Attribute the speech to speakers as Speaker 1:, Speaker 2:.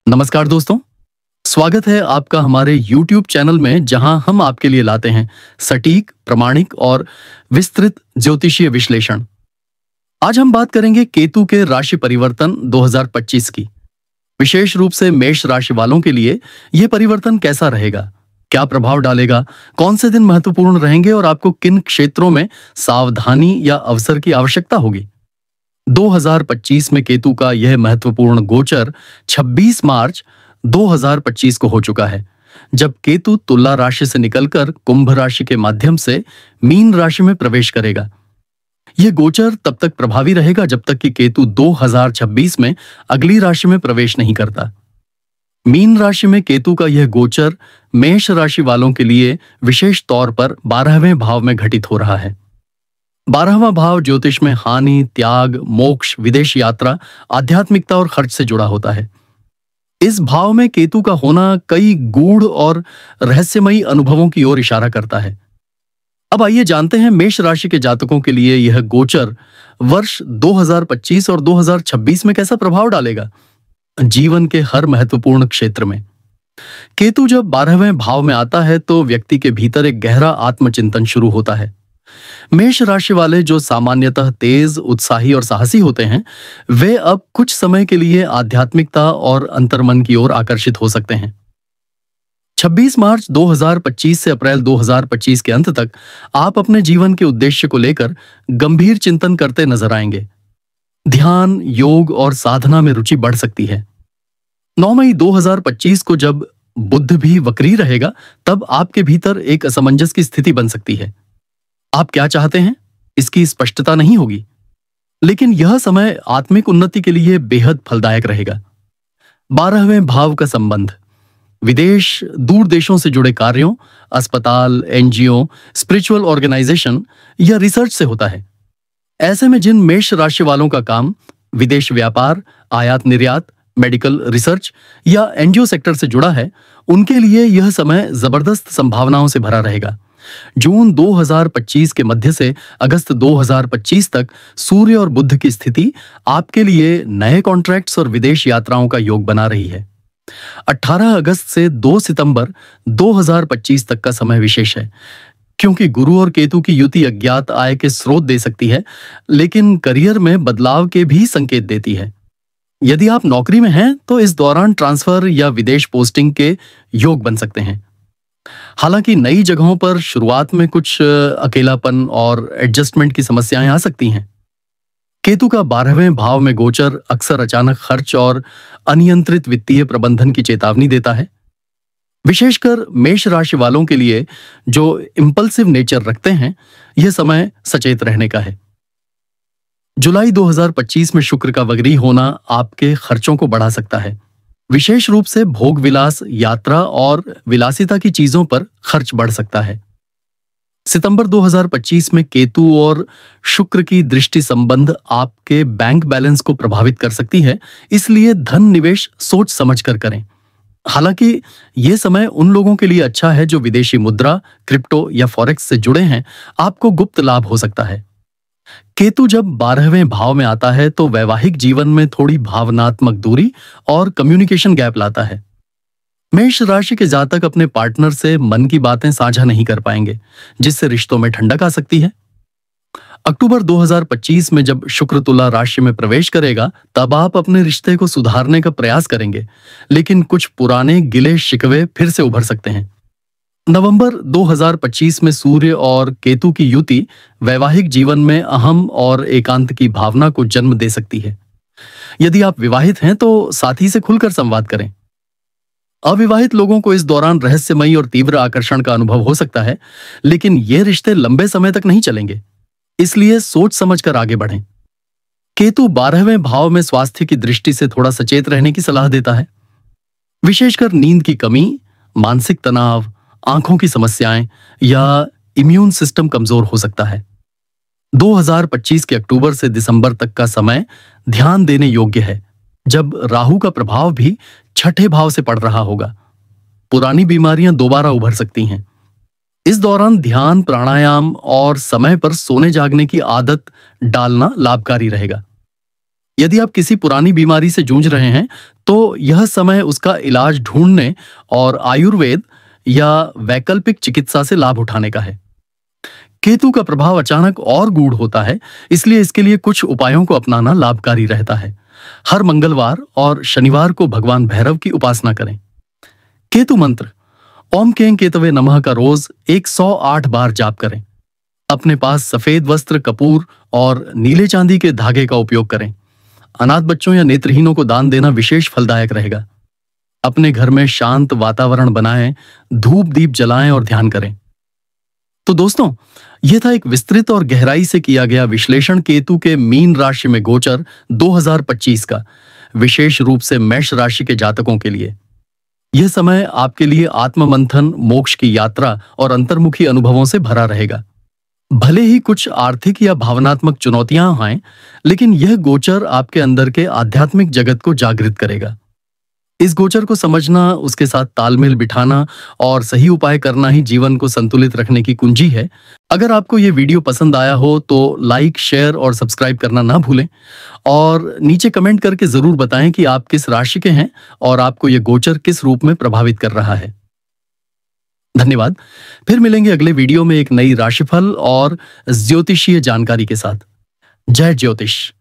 Speaker 1: नमस्कार दोस्तों, स्वागत है आपका हमारे YouTube चैनल में जहां हम आपके लिए लाते हैं सटीक, प्रामाणिक और विस्तृत ज्योतिषीय विश्लेषण। आज हम बात करेंगे केतु के राशि परिवर्तन 2025 की। विशेष रूप से मेष राशि वालों के लिए यह परिवर्तन कैसा रहेगा, क्या प्रभाव डालेगा, कौन से दिन महत्वपूर्ण रहेंगे और आपको किन क्षेत्रों में सावधानी या अवसर की आवश्यकता होगी। 2025 में केतु का यह महत्वपूर्ण गोचर 26 मार्च 2025 को हो चुका है, जब केतु तुला राशि से निकलकर कुंभ राशि के माध्यम से मीन राशि में प्रवेश करेगा। यह गोचर तब तक प्रभावी रहेगा जब तक कि केतु 2026 में अगली राशि में प्रवेश नहीं करता। मीन राशि में केतु का यह गोचर मेष राशि वालों के लिए विशेष तौर पर 12वें भाव में घटित हो रहा है। 12वां भाव ज्योतिष में हानि, त्याग, मोक्ष, विदेश यात्रा, आध्यात्मिकता और खर्च से जुड़ा होता है। इस भाव में केतु का होना कई गूढ़ और रहस्यमयी अनुभवों की ओर इशारा करता है। अब आइए जानते हैं मेष राशि के जातकों के लिए यह गोचर वर्ष 2025 और 2026 में कैसा प्रभाव डालेगा। जीवन के हर महत्वपूर्ण क्षेत्र में केतु जब 12वें भाव में आता है तो व्यक्ति के भीतर एक गहरा आत्मचिंतन शुरू होता है। मेष राशि वाले जो सामान्यतः तेज, उत्साही और साहसी होते हैं, वे अब कुछ समय के लिए आध्यात्मिकता और अंतर्मन की ओर आकर्षित हो सकते हैं। 26 मार्च 2025 से अप्रैल 2025 के अंत तक आप अपने जीवन के उद्देश्य को लेकर गंभीर चिंतन करते नजर आएंगे। ध्यान, योग और साधना में रुचि बढ़ सकती है। 9 मई 2025 को जब बुध भी वक्री रहेगा, तब आपके भीतर एक असमंजस की स्थिति बन सकती है। आप क्या चाहते हैं, इसकी स्पष्टता नहीं होगी, लेकिन यह समय आत्मिक उन्नति के लिए बेहद फलदायक रहेगा। 12वें भाव का संबंध विदेश, दूर देशों से जुड़े कार्यों, अस्पताल, एनजीओ, स्पिरिचुअल ऑर्गेनाइजेशन या रिसर्च से होता है। ऐसे में जिन मेष राशि वालों का काम विदेश व्यापार, आयात निर्यात, मेडिकल रिसर्च या एनजीओ सेक्टर से जुड़ा है, उनके लिए यह समय जबरदस्त संभावनाओं से भरा रहेगा। जून 2025 के मध्य से अगस्त 2025 तक सूर्य और बुध की स्थिति आपके लिए नए कॉन्ट्रैक्ट्स और विदेश यात्राओं का योग बना रही है। 18 अगस्त से 2 सितंबर 2025 तक का समय विशेष है, क्योंकि गुरु और केतु की युति अज्ञात आय के स्रोत दे सकती है, लेकिन करियर में बदलाव के भी संकेत देती है। यदि आप नौकरी में हैं तो इस दौरान ट्रांसफर या विदेश पोस्टिंग के योग बन सकते हैं। हालांकि नई जगहों पर शुरुआत में कुछ अकेलापन और एडजस्टमेंट की समस्याएं आ सकती हैं। केतु का 12वें भाव में गोचर अक्सर अचानक खर्च और अनियंत्रित वित्तीय प्रबंधन की चेतावनी देता है। विशेषकर मेष राशि वालों के लिए जो इंपल्सिव नेचर रखते हैं, यह समय सचेत रहने का है। जुलाई 2025 में शुक्र का वक्री होना आपके खर्चों को बढ़ा सकता है। विशेष रूप से भोग विलास, यात्रा और विलासिता की चीजों पर खर्च बढ़ सकता है। सितंबर 2025 में केतु और शुक्र की दृष्टि संबंध आपके बैंक बैलेंस को प्रभावित कर सकती है, इसलिए धन निवेश सोच समझकर करें। हालांकि यह समय उन लोगों के लिए अच्छा है जो विदेशी मुद्रा, क्रिप्टो या फॉरेक्स से जुड़े हैं। आपको गुप्त लाभ हो सकता है। केतु जब 12वें भाव में आता है तो वैवाहिक जीवन में थोड़ी भावनात्मक दूरी और कम्युनिकेशन गैप लाता है। मेष राशि के जातक अपने पार्टनर से मन की बातें साझा नहीं कर पाएंगे, जिससे रिश्तों में ठंडक आ सकती है। अक्टूबर 2025 में जब शुक्र तुला राशि में प्रवेश करेगा, तब आप अपने रिश्ते को सुधारने का प्रयास करेंगे, लेकिन कुछ पुराने गिले शिकवे फिर से उभर सकते हैं। नवंबर 2025 में सूर्य और केतु की युति वैवाहिक जीवन में अहम और एकांत की भावना को जन्म दे सकती है। यदि आप विवाहित हैं तो साथी से खुलकर संवाद करें। अविवाहित लोगों को इस दौरान रहस्यमयी और तीव्र आकर्षण का अनुभव हो सकता है, लेकिन ये रिश्ते लंबे समय तक नहीं चलेंगे, इसलिए सोच समझकर आगे बढ़ें। केतु 12वें भाव में स्वास्थ्य की दृष्टि से थोड़ा सचेत रहने की सलाह देता है। विशेषकर नींद की कमी, मानसिक तनाव, आंखों की समस्याएं या इम्यून सिस्टम कमजोर हो सकता है। 2025 के अक्टूबर से दिसंबर तक का समय ध्यान देने योग्य है, जब राहु का प्रभाव भी 6ठे भाव से पड़ रहा होगा। पुरानी बीमारियां दोबारा उभर सकती हैं। इस दौरान ध्यान, प्राणायाम और समय पर सोने जागने की आदत डालना लाभकारी रहेगा। यदि आप किसी पुरानी बीमारी से जूझ रहे हैं तो यह समय उसका इलाज ढूंढने और आयुर्वेद या वैकल्पिक चिकित्सा से लाभ उठाने का है। केतु का प्रभाव अचानक और गूढ़ होता है, इसलिए इसके लिए कुछ उपायों को अपनाना लाभकारी रहता है। हर मंगलवार और शनिवार को भगवान भैरव की उपासना करें। केतु मंत्र ओम कें केतवे नमः का रोज 108 बार जाप करें। अपने पास सफेद वस्त्र, कपूर और नीले चांदी के धागे का उपयोग करें। अनाथ बच्चों या नेत्रहीनों को दान देना विशेष फलदायक रहेगा। अपने घर में शांत वातावरण बनाएं, धूप दीप जलाएं और ध्यान करें। तो दोस्तों, यह था एक विस्तृत और गहराई से किया गया विश्लेषण केतु के मीन राशि में गोचर 2025 का, विशेष रूप से मेष राशि के जातकों के लिए। यह समय आपके लिए आत्ममंथन, मोक्ष की यात्रा और अंतर्मुखी अनुभवों से भरा रहेगा। भले ही कुछ आर्थिक या भावनात्मक चुनौतियां आएं, लेकिन यह गोचर आपके अंदर के आध्यात्मिक जगत को जागृत करेगा। इस गोचर को समझना, उसके साथ तालमेल बिठाना और सही उपाय करना ही जीवन को संतुलित रखने की कुंजी है। अगर आपको ये वीडियो पसंद आया हो तो लाइक, शेयर और सब्सक्राइब करना ना भूलें और नीचे कमेंट करके जरूर बताएं कि आप किस राशि के हैं और आपको ये गोचर किस रूप में प्रभावित कर रहा है। धन्यवाद। फिर मिलेंगे अगले वीडियो में एक नई राशिफल और ज्योतिषीय जानकारी के साथ। जय ज्योतिष।